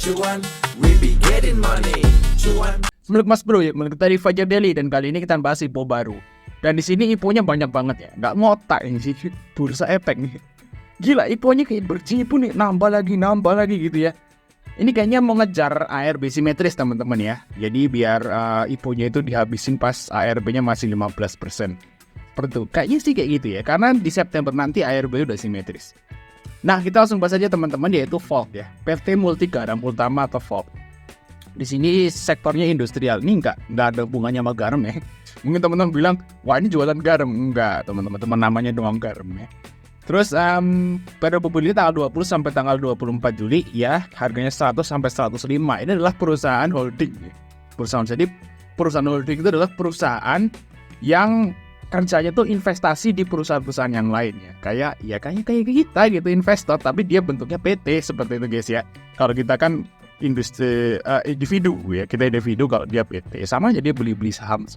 cuan, we be getting money, cuan. Menurut Mas Bro ya, menurut dari Fajar Daily, dan kali ini kita bahas IPO baru. Dan di sini IPO-nya banyak banget ya, nggak ngotak ini sih bursa efek nih. Gila, IPO-nya kayak berjipu nih, nambah lagi gitu ya. Ini kayaknya mau ngejar ARB simetris teman-teman ya. Jadi biar IPO-nya itu dihabisin pas ARB-nya masih 15%. Seperti itu, kayaknya sih kayak gitu ya. Karena di September nanti ARB udah simetris. Nah, kita langsung bahas aja teman-teman, yaitu Volt ya. PT Multi Garam Utama atau Volt. Di sini sektornya industrial. Ini enggak ada hubungannya sama garam ya. Mungkin teman-teman bilang, wah ini jualan garam. Enggak, teman-teman, namanya doang garam ya. Terus pada publikasi tanggal 20 sampai tanggal 24 Juli ya, harganya 100 sampai 105. Ini adalah perusahaan holding. Jadi perusahaan holding itu adalah perusahaan yang kerjanya tuh investasi di perusahaan-perusahaan yang lainnya. Kayak kita gitu, investor, tapi dia bentuknya PT seperti itu guys ya. Kalau kita kan industri individu ya, kita individu, kalau dia PT sama aja, dia beli saham.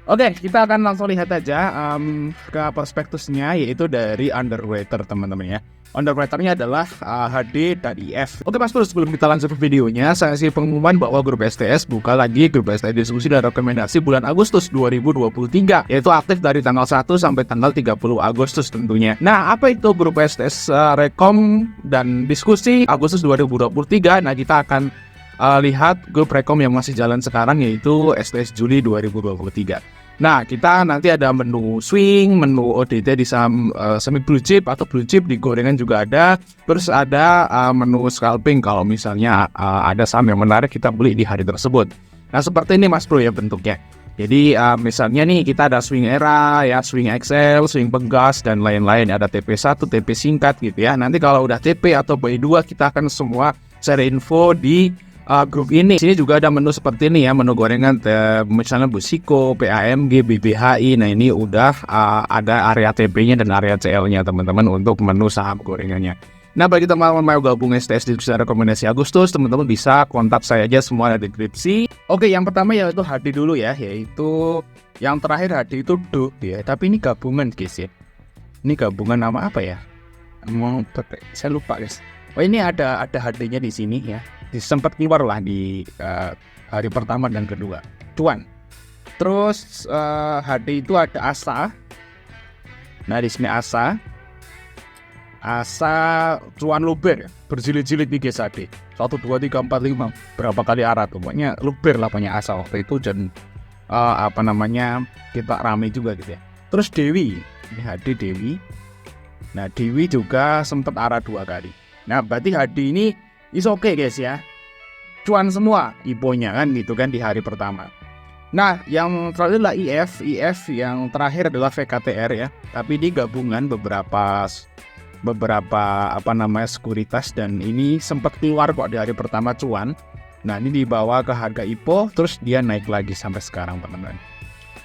Oke, kita akan langsung lihat aja ke prospektusnya, yaitu dari underwriter teman-teman ya. Underwriternya adalah HD dan IF. Oke Mas Bro, sebelum kita lanjut ke videonya, saya kasih pengumuman bahwa grup STS buka lagi grup STS diskusi dan rekomendasi bulan Agustus 2023, yaitu aktif dari tanggal 1 sampai tanggal 30 Agustus tentunya. Nah, apa itu grup STS rekom dan diskusi Agustus 2023? Nah, kita akan lihat grup rekom yang masih jalan sekarang, yaitu STS Juli 2023. Nah, kita nanti ada menu swing, menu ODT di saham semi blue chip atau blue chip, di gorengan juga ada. Terus ada menu scalping kalau misalnya ada saham yang menarik kita beli di hari tersebut. Nah, seperti ini Mas Bro ya bentuknya. Jadi misalnya nih kita ada swing era ya, swing Excel, swing pegas dan lain-lain. Ada TP1, TP singkat gitu ya. Nanti kalau udah TP atau BI2 kita akan semua share info di grup ini. Sini juga ada menu seperti ini ya, menu gorengan misalnya Busiko, PAMG, BBHI. Nah, ini udah ada area TP-nya dan area CL-nya teman-teman untuk menu saham gorengannya. Nah, bagi teman-teman mau gabung STS diskusi rekomendasi Agustus, teman-teman bisa kontak saya aja, semua ada di deskripsi. Oke, yang pertama yaitu HD dulu ya, yaitu yang terakhir HD itu Do ya, tapi ini gabungan guys ya. Ini gabungan nama apa ya? Saya lupa guys. Oh, ini ada HD-nya di sini ya. Sempat keluar lah di hari pertama dan kedua. Cuan. Terus HD itu ada ASA. Nah, di sini ASA cuan luber, berjilid-jilid di GSAD 1, 2, 3, 4, 5 berapa kali arah tuh, pokoknya luber lah punya ASA waktu itu. Dan kita rame juga gitu ya. Terus Dewi, ini HD Dewi. Nah, Dewi juga sempat arah 2 kali. Nah, berarti HD ini is oke guys ya, cuan semua IPO-nya kan gitu kan di hari pertama. Nah, yang terakhir adalah IF yang terakhir adalah VKTR ya, tapi di gabungan beberapa sekuritas, dan ini sempat keluar kok di hari pertama cuan. Nah, ini dibawa ke harga IPO, terus dia naik lagi sampai sekarang teman-teman.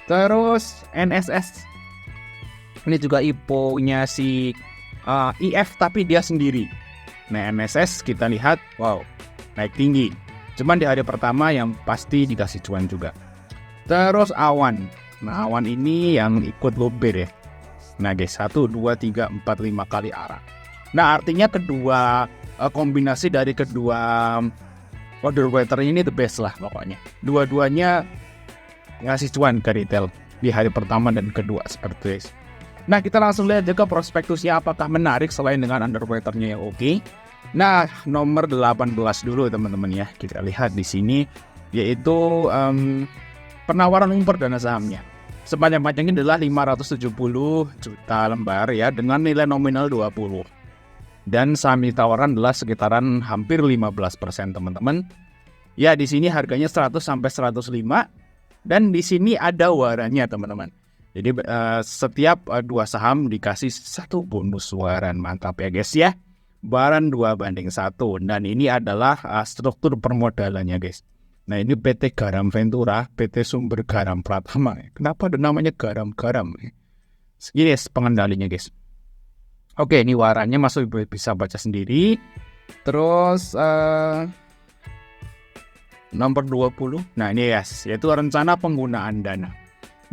Terus NSS, ini juga IPO-nya si IF tapi dia sendiri. Nah, NSS kita lihat, wow, naik tinggi. Cuman di hari pertama yang pasti dikasih cuan juga. Terus Awan. Nah, Awan ini yang ikut luber ya. Nah guys, 1, 2, 3, 4, 5 kali arah. Nah, artinya kedua kombinasi dari kedua underwriter ini the best lah pokoknya. Dua-duanya ngasih cuan ke retail di hari pertama dan kedua seperti itu. Nah, kita langsung lihat juga prospektusnya apakah menarik selain dengan underwriternya yang oke. Nah, nomor 18 dulu teman-teman ya. Kita lihat di sini, yaitu penawaran umur dana sahamnya. Sepanjang-panjangnya adalah 570 juta lembar ya, dengan nilai nominal 20. Dan saham ditawaran adalah sekitaran hampir 15% teman-teman. Ya, di sini harganya 100 sampai 105, dan di sini ada warannya teman-teman. Jadi setiap 2 saham dikasih 1 bonus waran. Mantap ya guys ya. Waran 2:1, dan ini adalah struktur permodalannya guys. Nah, ini PT Garam Ventura, PT Sumber Garam Pratama. Kenapa ada namanya garam-garam? Ini guys pengendalinya guys. Oke, ini warannya masuk bisa baca sendiri. Terus nomor 20. Nah, ini guys, yaitu rencana penggunaan dana.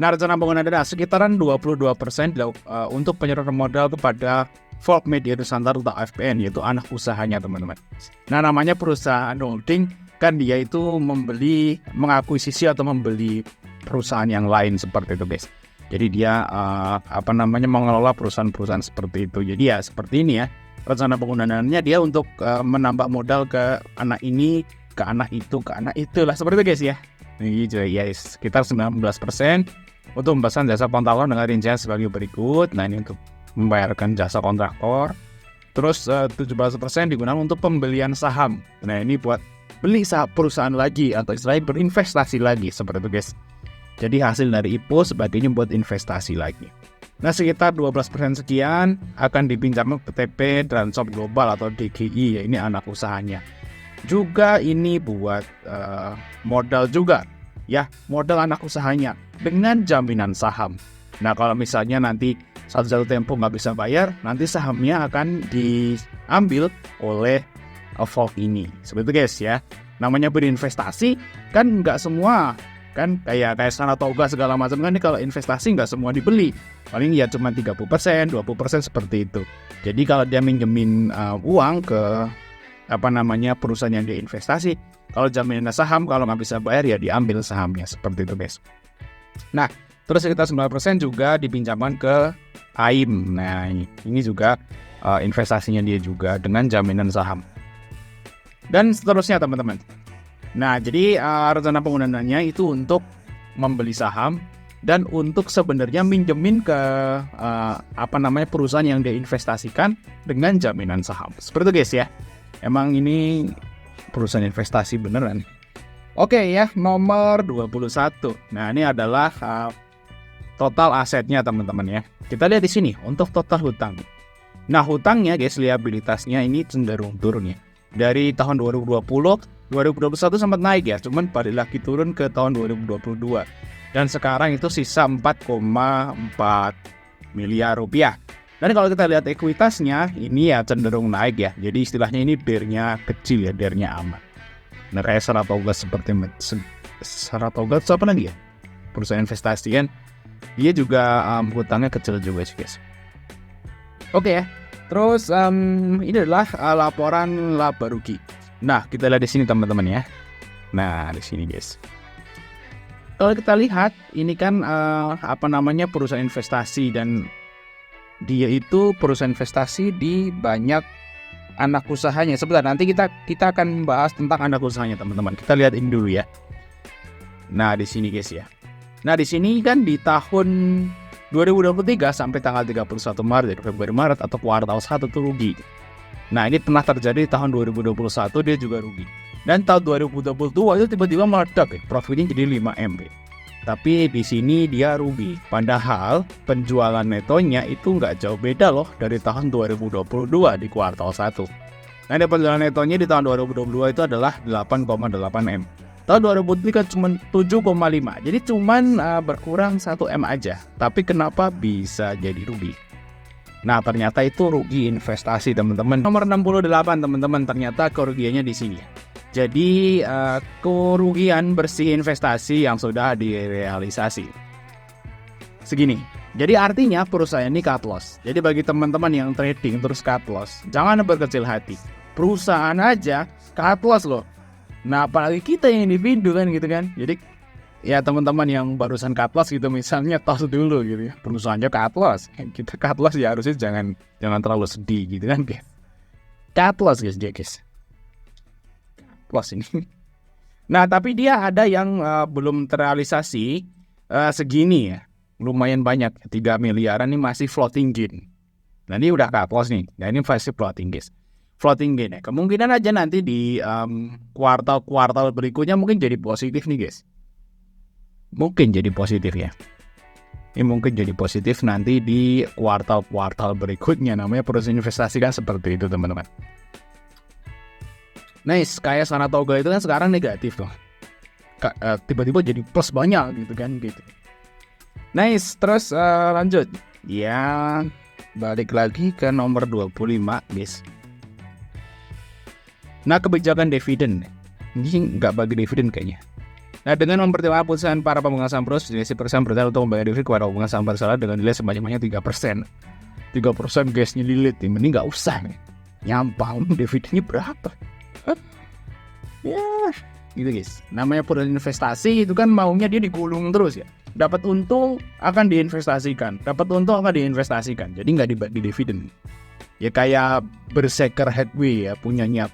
Nah, rencana penggunaan dana sekitaran 22% untuk penyerahan modal kepada Volk Media Nusantara atau AFPN, yaitu anak usahanya teman-teman. Nah, namanya perusahaan holding kan dia itu mengakuisisi atau membeli perusahaan yang lain seperti itu guys. Jadi dia mengelola perusahaan-perusahaan seperti itu. Jadi ya seperti ini ya. Rencana penggunaannya dia untuk menambah modal ke anak ini, ke anak itu, ke anak itulah seperti itu guys ya. Ini ya sekitar 19% untuk pembahasan jasa kontraktor dengan rincian sebagai berikut. Nah, ini untuk membayarkan jasa kontraktor. Terus 17% digunakan untuk pembelian saham. Nah, ini buat beli saham perusahaan lagi atau istilahnya berinvestasi lagi seperti itu guys. Jadi hasil dari IPO sebagainya buat investasi lagi. Nah, sekitar 12% sekian akan dipinjam ke TP Transhop Global atau DGI, ya ini anak usahanya. Juga ini buat modal juga, ya modal anak usahanya dengan jaminan saham. Nah, kalau misalnya nanti satu tempo nggak bisa bayar, nanti sahamnya akan diambil oleh Volk ini. Seperti itu guys ya. Namanya berinvestasi kan nggak semua kan kayak Saratoga segala macam kan, ini kalau investasi nggak semua dibeli, paling ya cuma 30%, 20% seperti itu. Jadi kalau dia minjemin uang ke perusahaan yang dia investasi, kalau jaminannya saham, kalau nggak bisa bayar ya diambil sahamnya seperti itu guys. Nah, terus sekitar 9% juga dipinjamkan ke AIM. Nah, ini juga investasinya dia juga dengan jaminan saham. Dan seterusnya teman-teman. Nah, jadi rencana penggunaannya itu untuk membeli saham dan untuk sebenarnya minjemin ke perusahaan yang dia investasikan dengan jaminan saham. Seperti itu guys ya. Emang ini perusahaan investasi beneran. Oke ya, nomor 21. Nah, ini adalah total asetnya teman-teman ya. Kita lihat di sini untuk total hutang. Nah, hutangnya guys, liabilitasnya ini cenderung turun ya. Dari tahun 2021 sempat naik ya, cuman balik lagi turun ke tahun 2022. Dan sekarang itu sisa 4,4 miliar rupiah. Dan kalau kita lihat ekuitasnya, ini ya cenderung naik ya. Jadi istilahnya ini DER-nya kecil ya, DER-nya aman. Nah, kayak Saratoga seperti Saratoga itu apa lagi ya? Perusahaan investasi kan, dia juga hutangnya kecil juga sih guys. Oke ya. Terus ini adalah laporan laba rugi. Nah, kita lihat di sini teman-teman ya. Nah, di sini guys. Kalau kita lihat ini kan perusahaan investasi, dan dia itu perusahaan investasi di banyak anak usahanya. Sebentar, nanti kita akan bahas tentang anak usahanya teman-teman. Kita lihat ini dulu ya. Nah, di sini guys ya. Nah, di sini kan di tahun 2023 sampai tanggal 31 Maret, Februari Maret atau kuartal 1 itu rugi. Nah, ini pernah terjadi di tahun 2021 dia juga rugi. Dan tahun 2022 itu tiba-tiba meledak ya, profitnya jadi 5M. Tapi di sini dia rugi. Padahal penjualan netonya itu nggak jauh beda loh dari tahun 2022 di kuartal 1. Nah, penjualan netonya di tahun 2022 itu adalah 8,8M. Tahun 2023 kan cuma 7,5. Jadi cuman berkurang 1M aja. Tapi kenapa bisa jadi rugi? Nah, ternyata itu rugi investasi teman-teman. Nomor 68 teman-teman, ternyata kerugiannya di sini. Jadi kerugian bersih investasi yang sudah direalisasi. Segini. Jadi artinya perusahaan ini cut loss. Jadi bagi teman-teman yang trading terus cut loss, jangan berkecil hati. Perusahaan aja cut loss loh. Nah, apalagi kita yang individu kan gitu kan. Jadi ya teman-teman yang barusan cut loss gitu misalnya, tos dulu gitu ya. Perusahaannya cut loss. Kita cut loss ya harusnya jangan terlalu sedih gitu kan guys. Cut loss guys. Loss ini. Nah, tapi dia ada yang belum terrealisasi segini ya. Lumayan banyak, 3 miliaran ini masih floating gain. Nah, ini udah cut loss nih. Nah, ini masih floating guys. Floating gain ya. Kemungkinan aja nanti di kuartal berikutnya mungkin jadi positif nih guys. Mungkin jadi positif ya. Ini mungkin jadi positif nanti di kuartal berikutnya. Namanya perusahaan investasi kan seperti itu teman-teman. Nice, kayak Saratoga itu kan sekarang negatif loh. Tiba-tiba jadi plus banyak gitu kan gitu. Nice, terus lanjut. Ya, balik lagi ke nomor 25 guys. Nah, kebijakan dividen. Ini nggak bagi dividen kayaknya. Nah, dengan mempertimbangkan putusan para pemegang saham perusahaan, selisih persen bertahan untuk membayar dividen kepada pemegang saham bersalah dengan nilai sebanyak-banyaknya 3%. 3% guys nyelilit, mending nggak usah nih. Nyampang dividennya berapa? Ya, gitu guys. Namanya produk investasi itu kan maunya dia digulung terus ya. Dapat untung akan diinvestasikan, dapat untung akan diinvestasikan. Jadi nggak dibagi dividen. Ya kayak Berkshire Hathaway ya, punyanya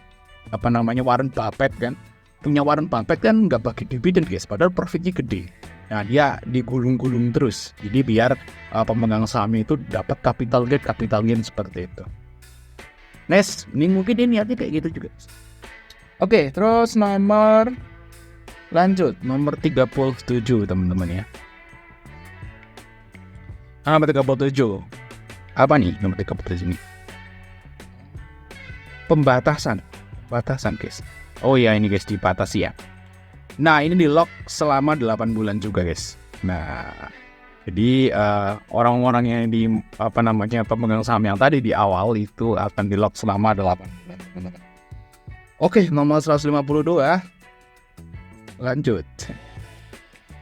Warren Buffett kan. Punya Warren Buffett kan nggak bagi dividen guys, padahal profitnya gede. Nah dia digulung-gulung terus. Jadi biar pemegang saham itu dapat capital gain seperti itu. Next, ini mungkin dia niatnya kayak gitu juga. Oke, terus nomor 37 teman-teman ya. Nomor 37. Apa nih nomor 37 ini? Batasan guys. Oh ya ini guys dibatasi ya. Nah ini di lock selama 8 bulan juga guys. Nah jadi orang-orang yang di pemegang saham yang tadi di awal itu akan di lock selama 8 bulan. Oke, nomor 152. Lanjut.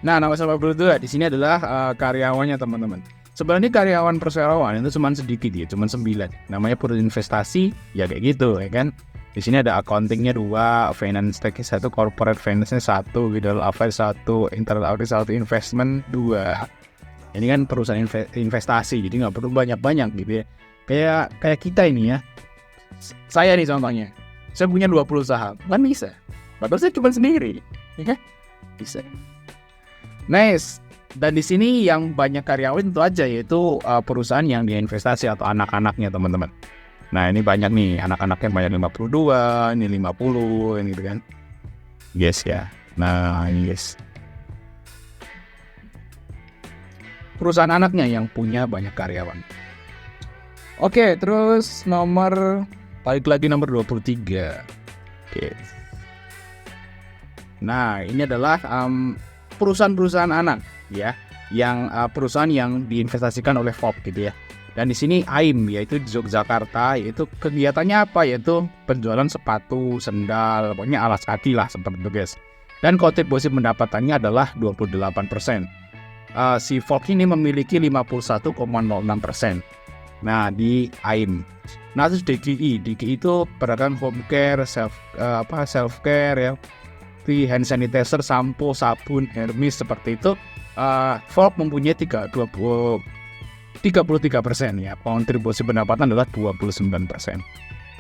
Nah, nomor 152 di sini adalah karyawannya teman-teman. Sebenarnya karyawan perseroan itu cuma sedikit ya, cuma 9. Namanya produk investasi ya kayak gitu ya kan. Di sini ada accountingnya 2, finance tech 1, corporate finance-nya 1, middle affairs 1, internal audit 1, investment 2. Ini kan perusahaan investasi, jadi nggak perlu banyak-banyak gitu ya. Kayak kita ini ya. Saya nih contohnya. Saya punya 20 saham, kan bisa. Padahal saya cuma sendiri, ya kan? Bisa. Nice. Dan di sini yang banyak karyawan itu aja, yaitu perusahaan yang dia investasi atau anak-anaknya teman-teman. Nah ini banyak nih, anak-anaknya banyak 52, ini 50, ini gitu kan. Yes ya. Nah ini guys. Perusahaan anaknya yang punya banyak karyawan. Oke, terus balik lagi nomor 23. Oke. Nah, ini adalah perusahaan-perusahaan anak ya, yang perusahaan yang diinvestasikan oleh FOB gitu ya. Dan di sini AIM yaitu di Yogyakarta, yaitu kegiatannya apa? Yaitu penjualan sepatu, sendal, pokoknya alas kaki lah seperti itu guys. Dan kontribusi pendapatannya adalah 28%. Si FOB ini memiliki 51,06%. Nah di AIM. Nah terus DGI itu pedagang home care, self care ya, hand sanitizer, sampo, sabun, Hermes seperti itu. FOB mempunyai 33% ya, kontribusi pendapatan adalah 29%.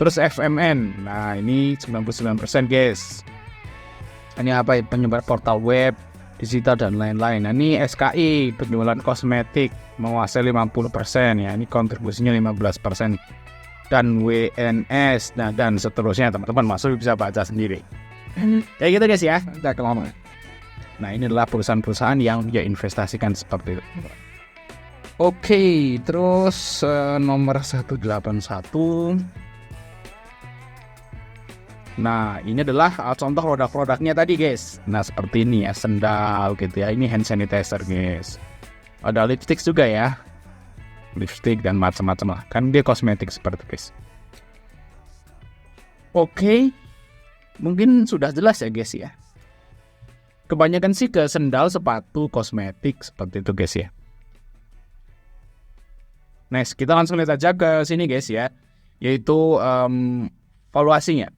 Terus FMN, nah ini 99% guys. Ini apa? Penyebar portal web, digital dan lain-lain. Nah ini SKI, penjualan kosmetik menguasai 50% ya, ini kontribusinya 15%. Dan WNS, nah dan seterusnya teman-teman masuk bisa baca sendiri. Kayak gitu guys ya, kita ngomong. Nah ini adalah perusahaan-perusahaan yang dia investasikan seperti itu. Oke, terus nomor 181. Nah ini adalah contoh produk-produknya tadi guys. Nah seperti ini ya, sendal gitu ya, ini hand sanitizer guys. Ada lipstick juga ya, lipstick dan macam-macam lah, kan dia kosmetik seperti itu guys. Oke, mungkin sudah jelas ya guys ya. Kebanyakan sih ke sendal, sepatu, kosmetik seperti itu guys ya. Next, kita langsung lihat aja ke sini guys ya, yaitu valuasinya.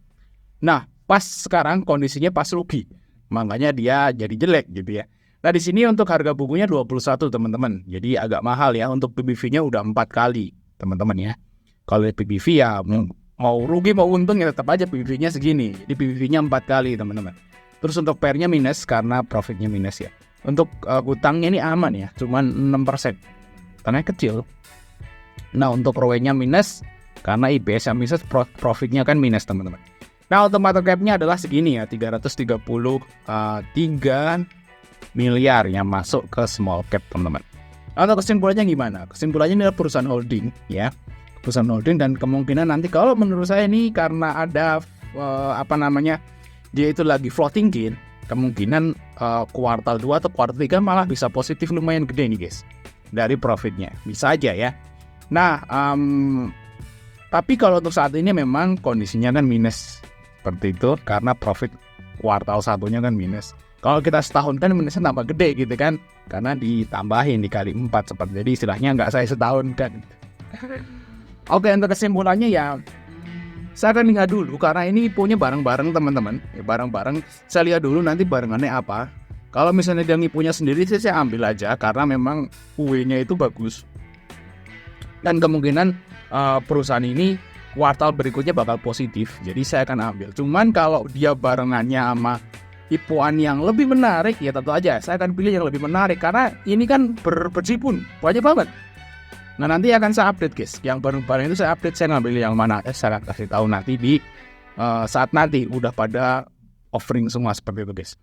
Nah, pas sekarang kondisinya pas rugi, makanya dia jadi jelek gitu ya. Nah, di sini untuk harga bukunya 21 teman-teman. Jadi agak mahal ya, untuk PBV-nya udah 4 kali teman-teman ya. Kalau PBV ya mau rugi mau untung ya tetap aja PBV-nya segini. Jadi PBV-nya 4 kali teman-teman. Terus untuk PER-nya minus karena profitnya minus ya. Untuk hutangnya ini aman ya, cuman 6%. Karena kecil. Nah, untuk ROE-nya minus karena IPS yang minus, profitnya kan minus teman-teman. Nah, untuk market cap-nya adalah segini ya, 333 miliar yang masuk ke small cap teman-teman. Untuk kesimpulannya gimana? Kesimpulannya ini adalah perusahaan holding ya, perusahaan holding, dan kemungkinan nanti kalau menurut saya ini karena ada dia itu lagi floating gain, kemungkinan kuartal 2 atau kuartal 3 malah bisa positif lumayan gede nih guys dari profitnya, bisa aja ya. Nah tapi kalau untuk saat ini memang kondisinya kan minus seperti itu karena profit kuartal 1-nya kan minus. Kalau kita setahun kan minusnya tambah gede gitu kan, karena ditambahin dikali 4 seperti, jadi istilahnya nggak saya setahun kan. Oke, untuk kesimpulannya ya, saya akan lihat dulu karena ini IPO-nya bareng-bareng teman-teman. Ya, bareng-bareng. Saya lihat dulu nanti barengannya apa. Kalau misalnya dia ngipunya sendiri sih saya ambil aja karena memang kue-nya itu bagus. Dan kemungkinan perusahaan ini kuartal berikutnya bakal positif. Jadi saya akan ambil. Cuman kalau dia barengannya sama IPO-an yang lebih menarik, ya tentu aja saya akan pilih yang lebih menarik karena ini kan berjibun banyak banget. Nah nanti akan saya update guys. Yang bareng-bareng itu saya update, saya ngambil yang mana. Saya akan kasih tahu nanti di saat nanti udah pada offering semua seperti itu guys.